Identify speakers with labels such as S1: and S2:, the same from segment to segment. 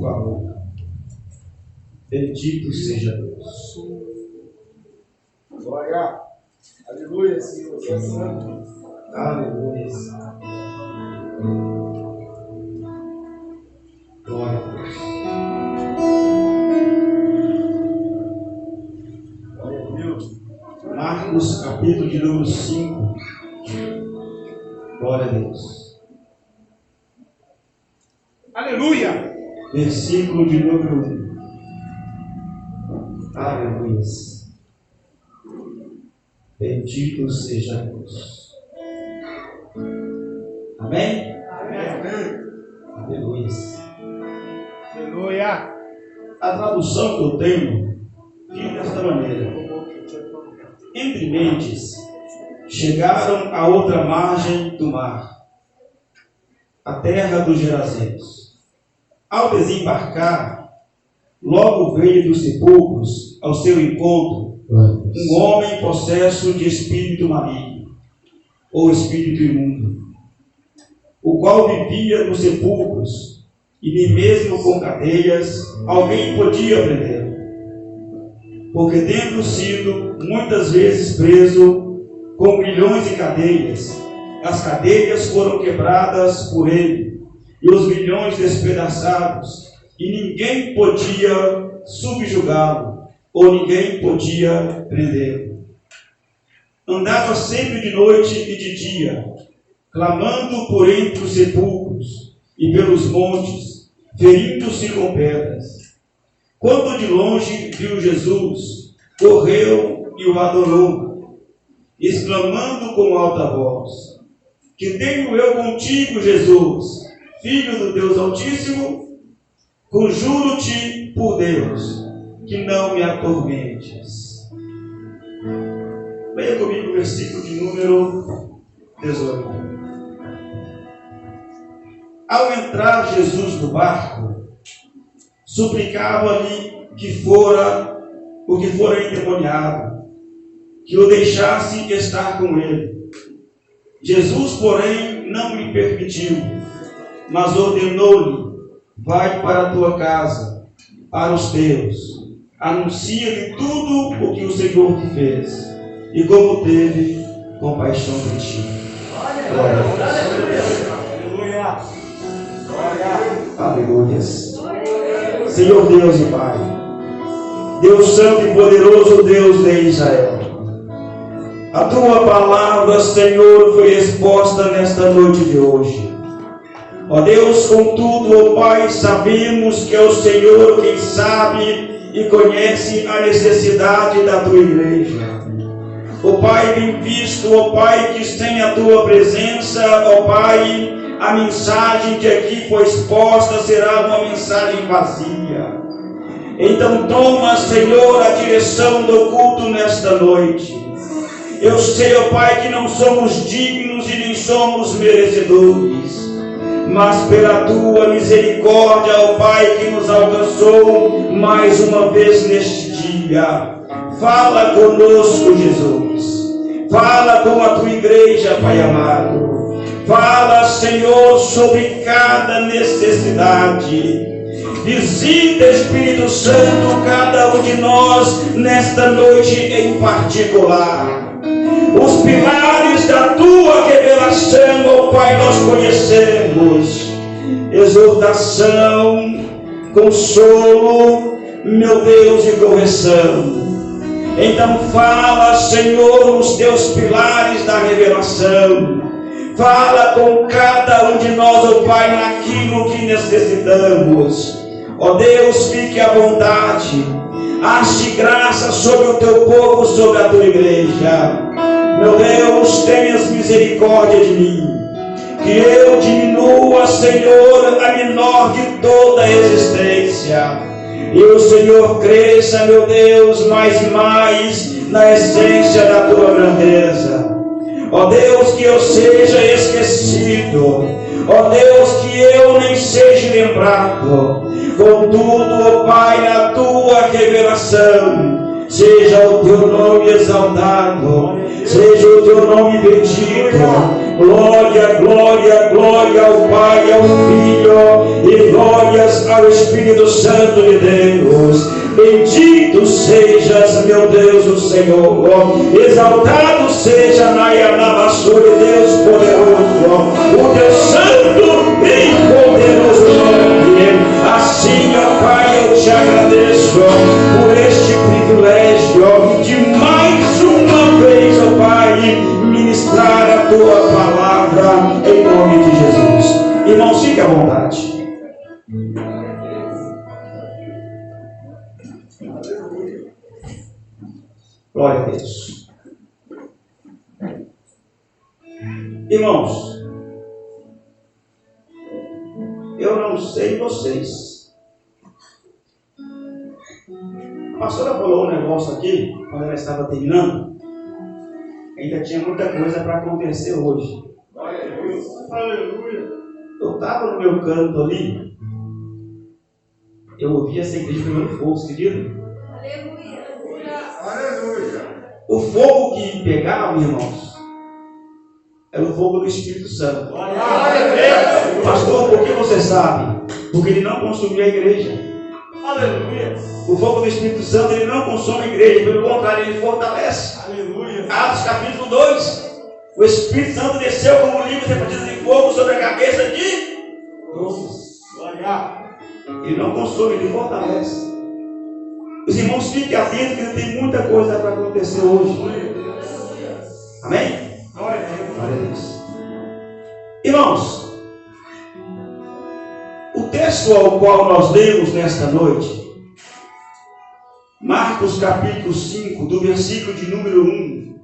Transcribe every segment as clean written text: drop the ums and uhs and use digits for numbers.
S1: favor. Bendito seja Deus.
S2: Glória. Aleluia, Senhor. Você é santo.
S1: Aleluia. Glória a Deus.
S2: Glória a Deus.
S1: Marcos, capítulo de número 5. Glória a Deus.
S2: Aleluia.
S1: Versículo de número 1. Aleluia. Bendito seja Deus. Amém?
S2: Amém.
S1: Aleluia.
S2: Aleluia.
S1: A tradução que eu tenho diz desta maneira: entre mentes, chegaram à outra margem do mar, a terra dos Gerazenos. Ao desembarcar, logo veio dos sepulcros ao seu encontro um homem possesso de espírito maligno, ou espírito imundo, o qual vivia nos sepulcros, e nem mesmo com cadeias alguém podia prendê-lo, porque tendo sido muitas vezes preso com grilhões e cadeias, as cadeias foram quebradas por ele, e os grilhões despedaçados, e ninguém podia subjugá-lo, ou ninguém podia prendê-lo. Andava sempre de noite e de dia, clamando por entre os sepulcros e pelos montes, ferindo-se com pedras. Quando de longe viu Jesus, correu e o adorou, exclamando com alta voz: que tenho eu contigo, Jesus, Filho do Deus Altíssimo? Conjuro-te por Deus, que não me atormentes. Leia comigo o versículo de número 18. Ao entrar Jesus no barco, suplicava-lhe que fora endemoniado, que o deixasse estar com ele. Jesus, porém, não lhe permitiu, mas ordenou-lhe: vai para a tua casa, para os teus, anuncia-lhe tudo o que o Senhor te fez, e como teve compaixão de ti. Glória a Deus. Aleluia. Senhor Deus e Pai, Deus Santo e Poderoso, Deus de Israel, a tua palavra, Senhor, foi exposta nesta noite de hoje. Ó Deus, contudo, ó Pai, sabemos que é o Senhor quem sabe e conhece a necessidade da tua igreja. Ó Pai, bem visto, ó Pai, que sem a tua presença, ó Pai, a mensagem que aqui foi exposta será uma mensagem vazia. Então toma, Senhor, a direção do culto nesta noite. Eu sei, ó Pai, que não somos dignos e nem somos merecedores, mas pela tua misericórdia, ó Pai, que nos alcançou mais uma vez neste dia, fala conosco, Jesus. Fala com a tua igreja, Pai amado. Fala, Senhor, sobre cada necessidade. Visita, Espírito Santo, cada um de nós nesta noite em particular. Os pilares da tua revelação, ó Pai, nós conhecemos: exortação, consolo, meu Deus, e correção. Então fala, Senhor, os teus pilares da revelação. Fala com cada um de nós, ó Pai, naquilo que necessitamos. Ó Deus, fique à vontade. Ache graça sobre o teu povo, sobre a tua igreja. Meu Deus, tenhas misericórdia de mim, que eu diminua, Senhor, a menor de toda a existência, e o Senhor cresça, meu Deus, mais e mais na essência da tua grandeza. Ó Deus, que eu seja esquecido, ó Deus, que eu nem seja lembrado. Contudo, ó Pai, na tua revelação, seja o teu nome exaltado, seja o teu nome bendito. Glória, glória, glória ao Pai, ao Filho, e glórias Graças ao Espírito Santo de Deus. Bendito sejas, meu Deus, o Senhor. Exaltado seja na Yanamassur, Deus poderoso. O Deus Santo e poderoso nome. Assim, ó Pai, eu te agradeço por este privilégio de mais uma vez, ó Pai, ministrar a tua palavra em nome de Jesus. Irmãos, fique à vontade. Glória a Deus. Irmãos, eu não sei vocês. A pastora falou um negócio aqui, quando ela estava terminando. Ainda tinha muita coisa para acontecer hoje.
S2: Aleluia.
S1: Eu estava no meu canto ali, eu ouvi essa igreja pegando fogo, você acredita?
S2: Aleluia.
S1: O fogo que pegava, irmãos, era o fogo do Espírito Santo. Pastor, por que você sabe? Porque ele não consumiu a igreja.
S2: Aleluia.
S1: O fogo do Espírito Santo, ele não consome a igreja, pelo contrário, ele fortalece.
S2: Aleluia.
S1: Atos capítulo 2. O Espírito Santo desceu como livros repartidos de fogo sobre a cabeça de todos.
S2: Glória.
S1: Ele não consome, ele fortalece. Os irmãos, fiquem atentos que tem muita coisa para acontecer hoje. Amém?
S2: Glória a
S1: Glória a Deus. Irmãos, o texto ao qual nós lemos nesta noite, Marcos capítulo 5, do versículo de número 1.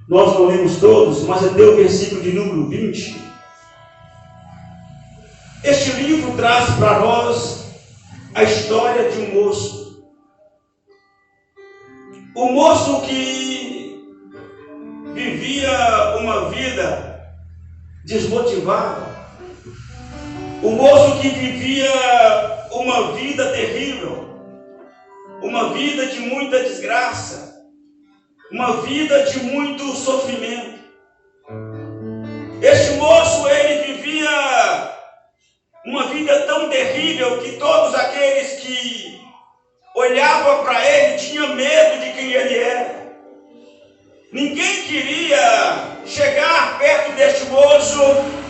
S1: Nós não lemos todos, mas até o versículo de número 20. Este livro traz para nós a história de um moço. O moço que vivia uma vida desmotivada. O moço que vivia uma vida terrível. Uma vida de muita desgraça. Uma vida de muito sofrimento. Este moço, ele vivia uma vida tão terrível que todos aqueles que olhavam para ele tinham medo de quem ele era. Ninguém queria chegar perto deste moço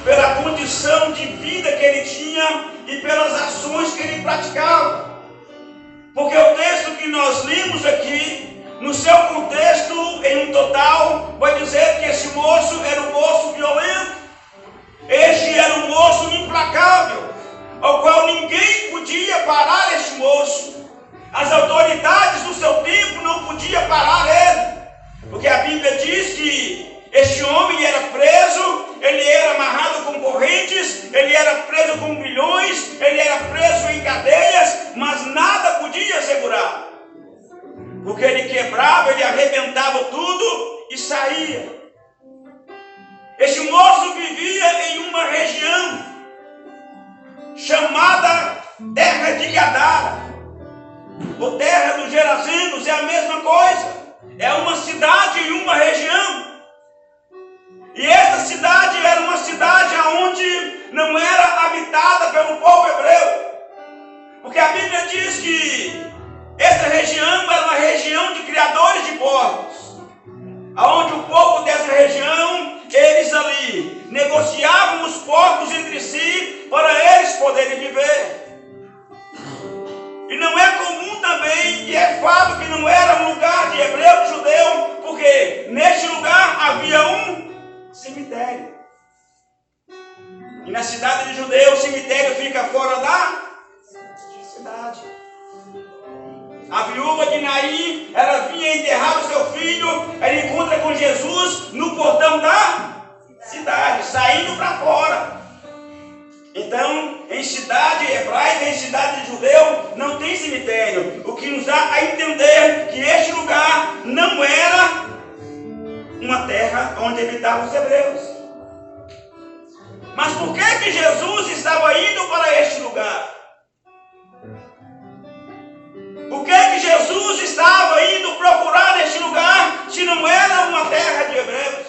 S1: pela condição de vida que ele tinha e pelas ações que ele praticava. Porque o texto que nós lemos aqui, no seu contexto, em um total, vai dizer que esse moço era um moço violento. Este era um moço implacável, ao qual ninguém podia parar este moço. As autoridades do seu tempo não podiam parar ele. Porque a Bíblia diz que este homem era preso, ele era amarrado com correntes, ele era preso com grilhões, ele era preso em cadeias, mas nada podia segurar. Porque ele quebrava, ele arrebentava tudo e saía. Este moço vivia em uma região chamada Terra de Gadara, ou Terra dos Gerazenos, é a mesma coisa. É uma cidade em uma região. E essa cidade era uma cidade onde não era habitada pelo povo hebreu. Porque a Bíblia diz que essa região era uma região de criadores de porcos, onde o povo dessa região, eles ali negociavam os porcos entre si para eles poderem viver. E não é comum também, e é fato que não era um lugar de hebreu, de judeu, porque neste lugar havia um cemitério. E na cidade de judeu, o cemitério fica fora da cidade. A viúva de Naim, ela vinha enterrar o seu filho, ela encontra com Jesus no portão da cidade, saindo para fora. Então, em cidade hebraica, em cidade de judeu, não tem cemitério. O que nos dá a entender que este lugar não era uma terra onde habitavam os hebreus. Mas por que Jesus estava indo para este lugar? Por que Jesus estava indo procurar neste lugar se não era uma terra de hebreus?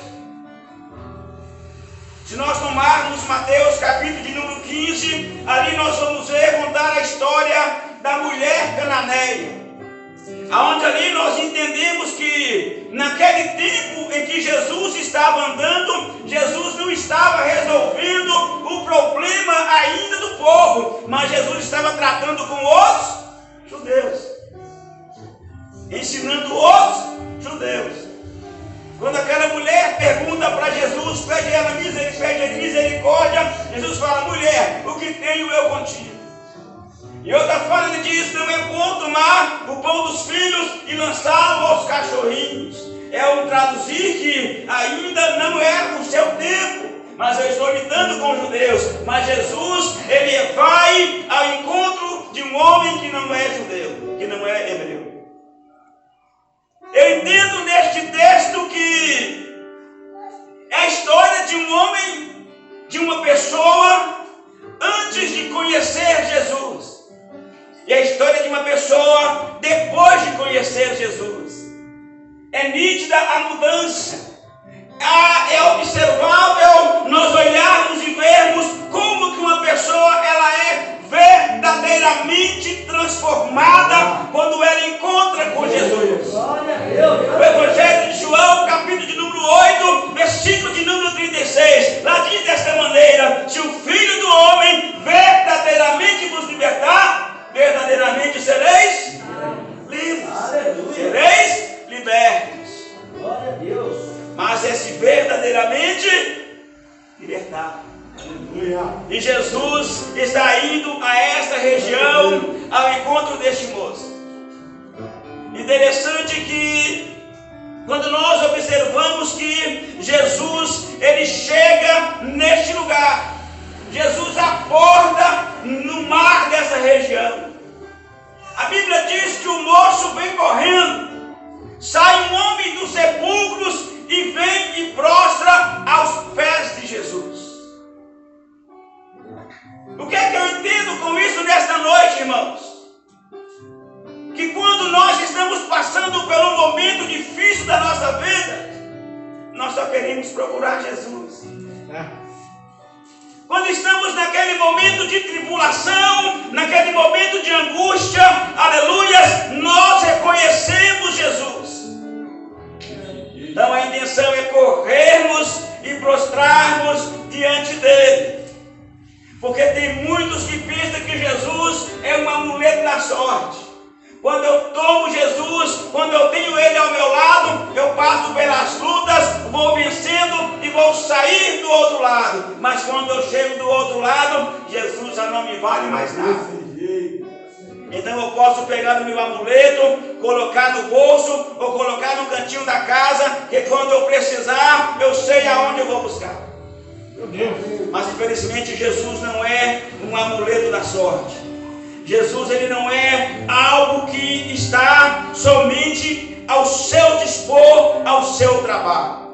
S1: Se nós tomarmos Mateus capítulo de número 15, ali nós vamos ver, contar a história Cananeia, aonde ali nós entendemos que naquele tempo em que Jesus estava andando, Jesus não estava resolvendo o problema ainda do povo, mas Jesus estava tratando com os judeus, ensinando os judeus. Quando aquela mulher pergunta para Jesus, pede misericórdia, Jesus fala: mulher, o que tenho eu contigo? E outra forma ele diz: não é bom tomar o pão dos filhos e lançá-lo aos cachorrinhos. É um traduzir que ainda não é o seu tempo, mas eu estou lidando com os judeus. Mas Jesus, ele vai ao encontro de um homem que não é judeu, que não é hebreu. Eu entendo neste texto que é a história de um homem, de uma pessoa, antes de conhecer Jesus. E a história de uma pessoa depois de conhecer Jesus. É nítida a mudança. É observável nós olharmos e vermos como que uma pessoa ela é verdadeiramente transformada quando ela encontra com Jesus. O Evangelho de João, capítulo de número 8, versículo de número 36, lá diz desta maneira: se o Filho do Homem verdadeiramente vos libertar, verdadeiramente sereis livres, sereis libertos.
S2: Glória a Deus.
S1: Mas esse verdadeiramente libertar. E Jesus está indo a esta região ao encontro deste moço. Interessante que quando nós observamos que Jesus ele chega neste lugar, Jesus acorda no mar dessa região. A Bíblia diz que o moço vem correndo, sai um homem dos sepulcros e vem e prostra aos pés de Jesus. O que é que eu entendo com isso nesta noite, irmãos? Que quando nós estamos passando por um momento difícil da nossa vida, nós só queremos procurar Jesus. Quando estamos naquele momento de tribulação, naquele momento de angústia, aleluias, nós reconhecemos Jesus. Então a intenção é corrermos e prostrarmos diante dele. Porque tem muitos que pensam que Jesus é um amuleto da sorte. Quando eu tomo Jesus, quando eu tenho ele ao meu lado, eu passo pelas lutas, vou vencendo e vou sair do outro lado. Mas quando eu chego do outro lado, Jesus já não me vale mais nada. Então eu posso pegar o meu amuleto, colocar no bolso ou colocar no cantinho da casa, que quando eu precisar, eu sei aonde eu vou buscar. Mas infelizmente Jesus não é um amuleto da sorte. Jesus ele não é algo que está somente ao seu dispor, ao seu trabalho.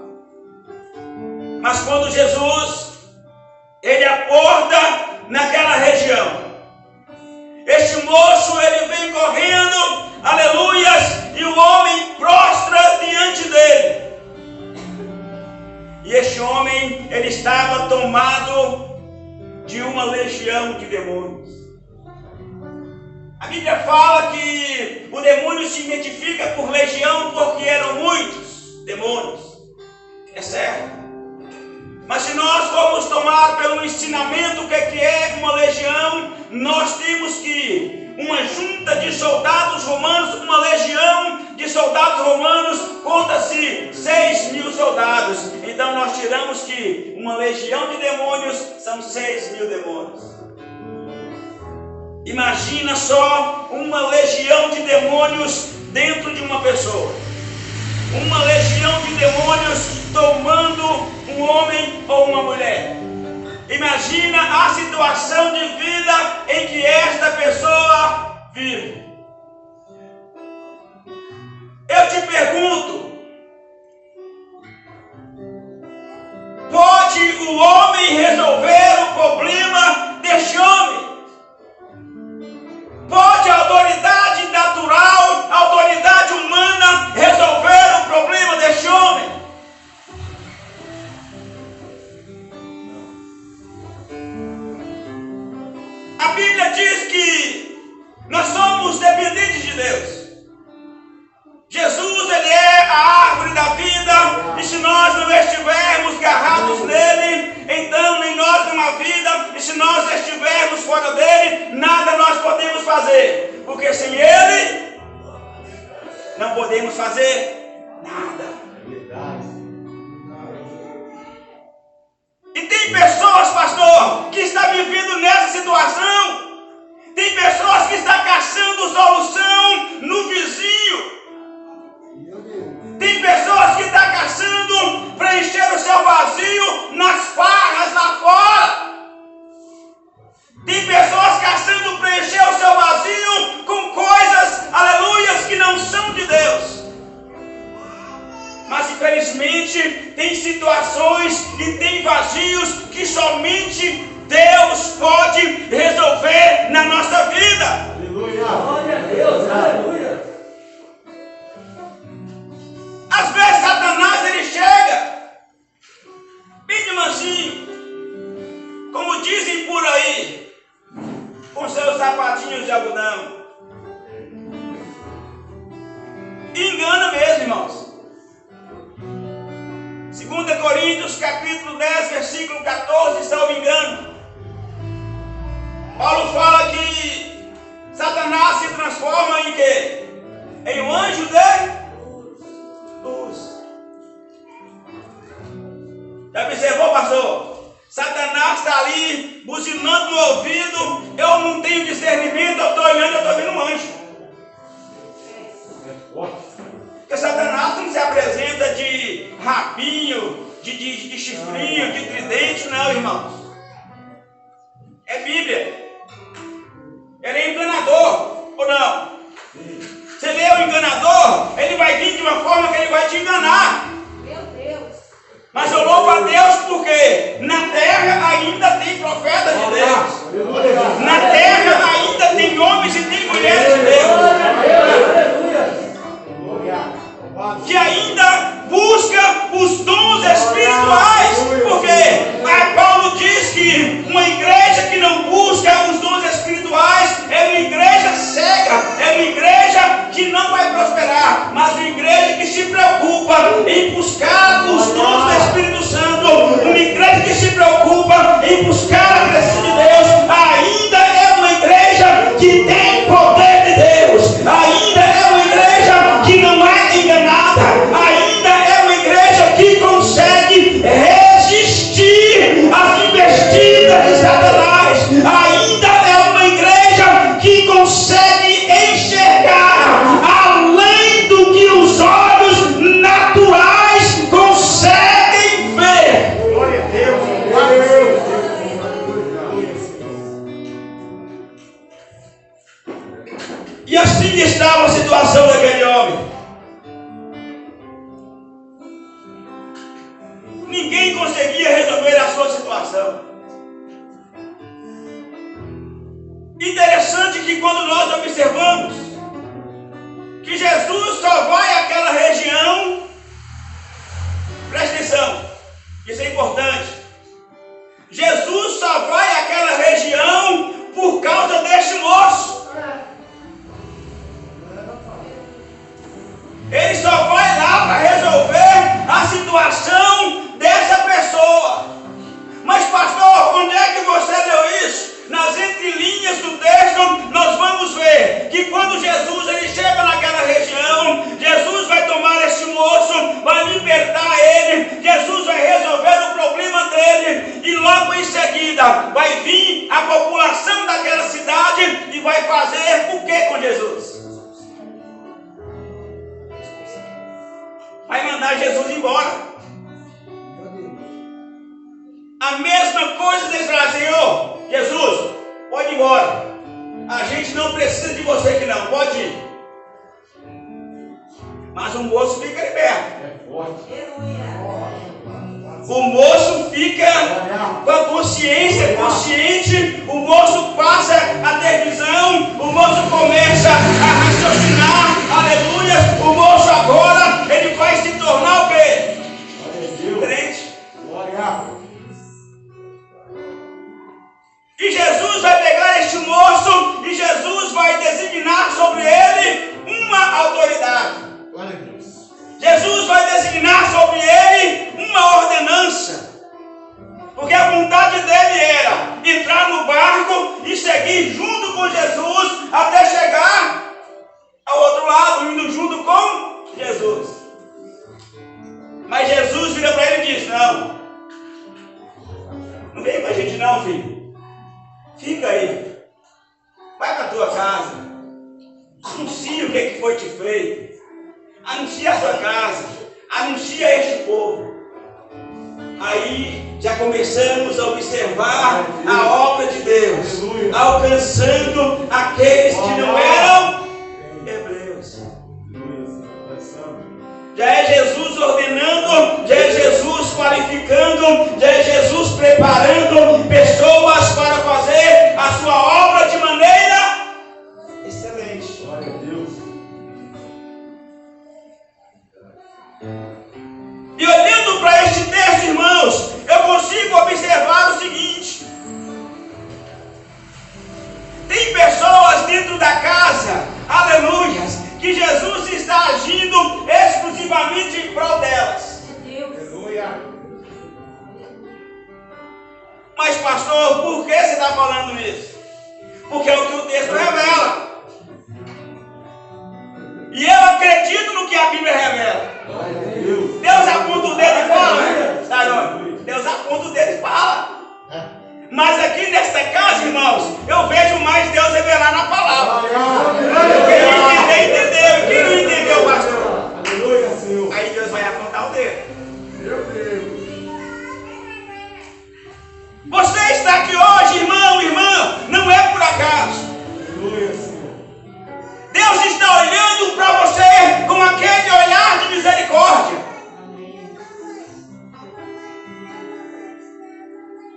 S1: Mas quando Jesus ele acorda naquela região, este moço ele vem correndo, aleluias, e o homem prostra diante dele. E este homem, ele estava tomado de uma legião de demônios. A Bíblia fala que o demônio se identifica por legião porque eram muitos demônios. É certo. Mas se nós formos tomar pelo ensinamento o que é uma legião, nós temos que uma junta de soldados romanos, uma legião de soldados romanos, conta-se 6.000 soldados. Então nós tiramos que uma legião de demônios são 6.000 demônios. Imagina só uma legião de demônios dentro de uma pessoa. Uma legião de demônios tomando um homem ou uma mulher. Imagina a situação de vida em que esta pessoa vive. Eu te pergunto, pode o homem resolver o problema deste homem? Pode a autoridade natural, a autoridade humana resolver o problema deste homem? A Bíblia fazer, porque sem Ele não podemos fazer nada. E tem pessoas, pastor, que estão vivendo nessa situação. Tem pessoas que estão caçando solução no vizinho. Tem pessoas que estão caçando preencher o seu vazio nas farras lá fora. Tem pessoas caçando preencher o seu vazio com coisas, aleluias, que não são de Deus. Mas infelizmente tem situações e tem vazios que somente Deus pode resolver na nossa vida.
S2: Aleluia. Glória a Deus. Aleluia.
S1: Às vezes Satanás ele chega bem de mansinho, como dizem por aí, com seus sapatinhos de algodão. E engana mesmo, irmãos. 2 Coríntios capítulo 10, versículo 14, se não me engano, Paulo fala que Satanás se transforma em quê? Em um anjo de luz. Já observou, pastor? Satanás está ali buzinando no ouvido. Eu não tenho discernimento, eu estou olhando, eu estou vendo um anjo. Porque Satanás não se apresenta de rabinho, de chifrinho, de tridente, não, irmãos. É Bíblia. Ele é enganador, ou não? Você vê o enganador, ele vai vir de uma forma que ele vai te enganar.
S3: Meu Deus.
S1: Mas eu louvo a Deus porque na terra ainda tem profetas de Deus. Na terra ainda tem homens e tem mulheres de Deus. Que ainda busca os dons espirituais. Porque Paulo diz que uma igreja que não busca os dons espirituais é uma igreja cega, é uma igreja que não vai prosperar, mas uma igreja que se preocupa em buscar os dons do Espírito Santo, uma igreja que se preocupa em buscar a presença de Deus, ainda é uma igreja que tem poder de Deus, ainda é uma igreja que não é enganada, ainda é uma igreja que consegue resistir às investidas de Satanás, ainda é uma igreja que consegue enxergar além do que os olhos naturais conseguem ver.
S2: Glória a Deus. Glória a Deus.
S1: E assim estava a situação daquele homem. Ninguém conseguia resolver a sua situação. Interessante que quando nós observamos que Jesus só vai àquela região, presta atenção, isso é importante. Jesus só vai àquela região por causa deste moço. Ele só vai lá para resolver a situação dessa pessoa. Mas pastor, onde é que você leu isso? Nas entrelinhas do texto nós vamos ver que quando Jesus ele chega naquela região, Jesus vai tomar esse moço, vai libertar ele, Jesus vai resolver o problema dele, e logo em seguida vai vir a população daquela cidade e vai fazer o que com Jesus? Vai mandar Jesus embora. A mesma coisa deles falar, Senhor, Jesus, pode ir embora. A gente não precisa de você aqui não, pode ir. Mas o moço fica liberto. O moço fica com a consciência consciente, o moço passa a ter visão, o moço começa a raciocinar, aleluia. O moço agora, ele vai se tornar o quê? Crente. E Jesus vai pegar este moço e Jesus vai designar sobre ele uma autoridade. Jesus vai designar sobre ele uma ordenança. Porque a vontade dele era entrar no barco e seguir junto com Jesus até Vai para a tua casa. Anuncia o que foi te feito. Anuncia a sua casa. Anuncia a este povo. Aí já começamos a observar a obra de Deus. Alcançando aqueles que não eram hebreus. Já é Jesus ordenando, já é Jesus qualificando, já é Jesus preparando pessoas para fazer a sua obra de maneira excelente.
S2: Glória a Deus.
S1: E olhando para este texto, irmãos, eu consigo observar o seguinte: tem pessoas dentro da casa, aleluias, que Jesus está agindo exclusivamente em prol delas.
S2: Aleluia.
S1: Mas pastor, por que você está falando isso? Porque é o que o texto revela. E eu acredito no que a Bíblia revela.
S2: Glória a Deus.
S1: Deus aponta o dedo e fala. Tá, não? Deus aponta o dedo e fala. Mas aqui nesta casa, irmãos, eu vejo mais Deus revelar na palavra. Quem entender, entendeu. Quem não entendeu, pastor?
S2: Aleluia, Senhor.
S1: Aí Deus vai apontar o dedo.
S2: Meu Deus.
S1: Você está aqui hoje, irmão, irmã, não é por acaso.
S2: Aleluia, Senhor.
S1: Deus está olhando para você com aquele olhar de misericórdia.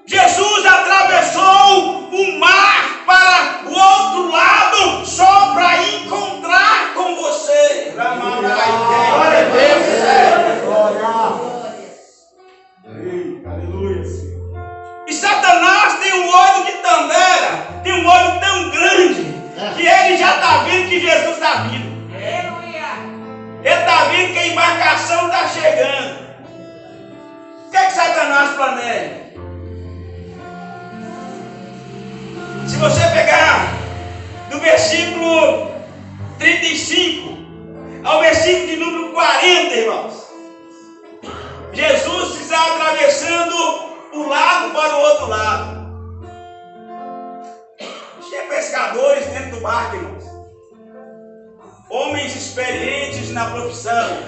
S1: Jesus atravessou o mar para o outro lado só para encontrar com você.
S2: Glória a Deus. Glória. Aleluia, Senhor.
S1: E Satanás tem um olho de tandera, tem um olho tão grande, que ele já está vendo que Jesus está vindo. Ele está vendo que a embarcação está chegando. O que é que Satanás planeja? Se você pegar do versículo 35 ao versículo de número 40, irmãos, Jesus está atravessando o lago para o outro lado. Tinha pescadores dentro do barco, irmãos. Homens experientes na profissão,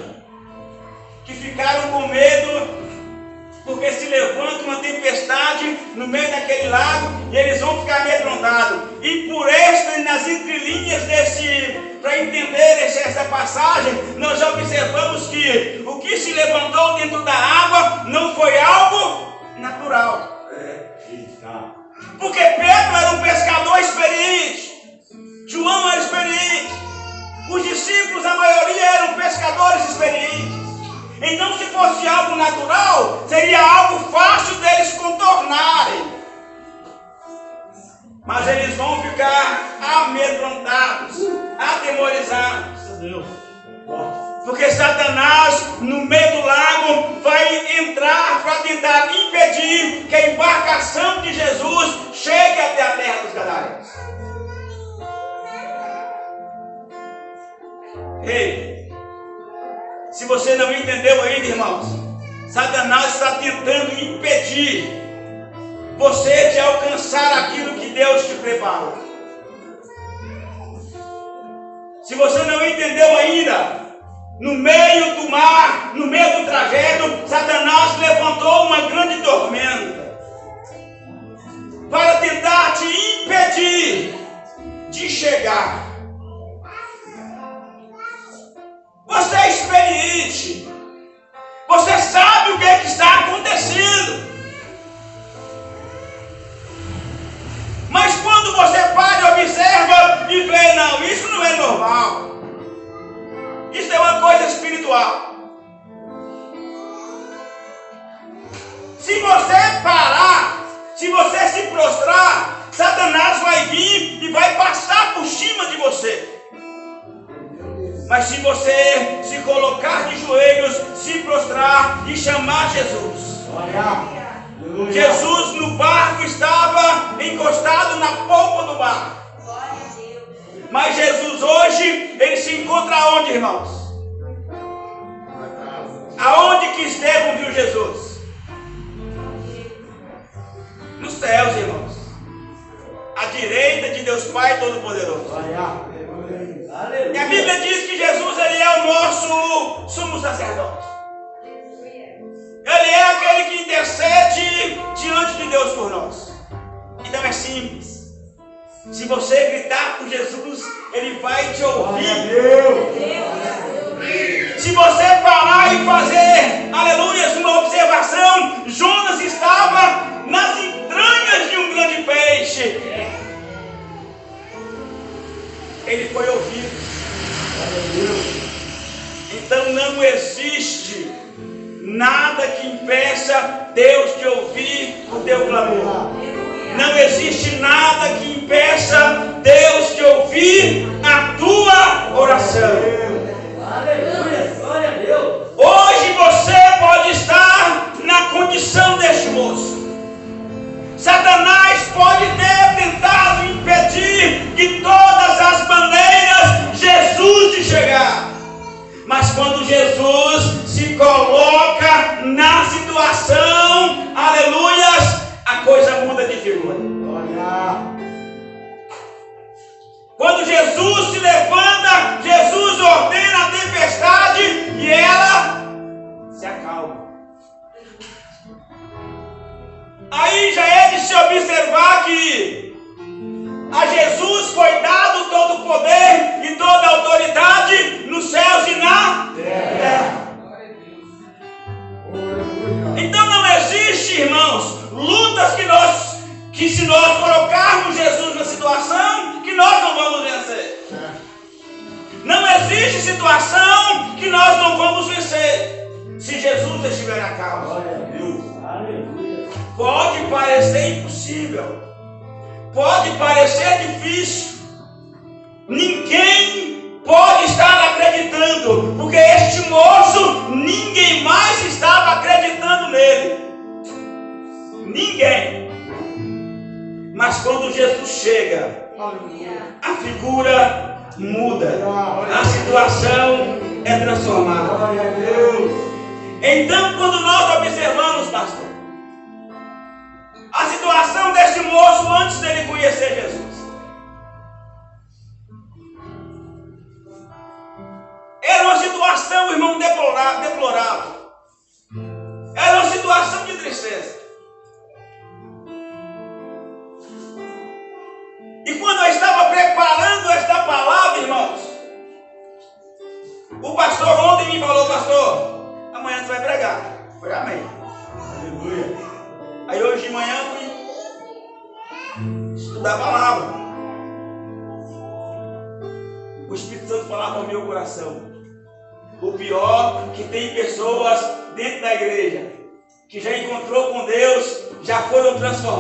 S1: que ficaram com medo, porque se levanta uma tempestade no meio daquele lago e eles vão ficar amedrontados. E por isso, nas entrelinhas para entender essa passagem, nós observamos que o que se levantou dentro da água não foi algo natural. Porque Pedro era um pescador experiente, João era experiente, os discípulos, a maioria, eram pescadores experientes. Então, se fosse algo natural, seria algo fácil deles contornarem. Mas eles vão ficar amedrontados, atemorizados. Porque Satanás, no meio do lago, vai entrar para tentar impedir que a embarcação de Jesus chegue até a terra dos Gadarenos. Ei! Se você não entendeu ainda, irmãos, Satanás está tentando impedir você de alcançar aquilo que Deus te preparou. Se você não entendeu ainda, no meio do mar, no meio do trajeto, Satanás levantou uma grande tormenta para tentar te impedir de chegar. Você é experiente. Você sabe o que está acontecendo. Mas quando você para e observa e vê, não, isso não é normal. Isso é uma coisa espiritual. Se você parar, se você se prostrar, Satanás vai vir e vai passar por cima de você. Mas se você se colocar de joelhos, se prostrar e chamar Jesus. Jesus no barco estava encostado na polpa do barco. Mas Jesus hoje, ele se encontra aonde, irmãos? Aonde que Estevão viu Jesus? Nos céus, irmãos. à direita de Deus Pai Todo-Poderoso. E a Bíblia diz que Jesus ele é o nosso sumo sacerdote. Ele é aquele que intercede diante de Deus por nós. Então é simples. Se você gritar por Jesus, Ele vai te ouvir. Se você parar e fazer, aleluia, uma observação, Jonas estava nas entranhas de um grande peixe. Ele foi ouvido. Então não existe nada que impeça Deus de ouvir o teu clamor. Não existe nada que impeça Deus de ouvir a tua oração.
S3: Aleluia, glória a Deus.
S1: Hoje você pode estar na condição deste moço. Satanás pode ter tentado impedir de todas as maneiras Jesus de chegar. Mas quando Jesus se coloca na situação, aleluias, a coisa muda de figura. Quando Jesus se levanta, Jesus ordena a tempestade e ela se acalma. Aí já é de se observar que a Jesus foi dado todo o poder e toda a autoridade nos céus e na terra. Então não existe, irmãos, lutas que se nós colocarmos Jesus na situação, que nós não vamos vencer. Não existe situação que nós não vamos vencer, se Jesus estiver na causa. Pode parecer impossível, pode parecer difícil, ninguém pode estar acreditando, porque este moço, ninguém mais estava acreditando nele. Ninguém. Mas quando Jesus chega, a figura muda, a situação é transformada. Então, quando nós observamos, pastor, a situação desse moço antes dele conhecer Jesus, era uma situação, irmão, deplorável. Era uma situação de tristeza. E quando eu estava preparando esta palavra, irmãos, o pastor ontem me falou: pastor, amanhã você vai pregar. Eu falei: amém. Aleluia. Aí hoje de manhã fui estudar a palavra. O Espírito Santo falava ao meu coração: o pior que tem pessoas dentro da igreja que já encontrou com Deus, já foram transformadas.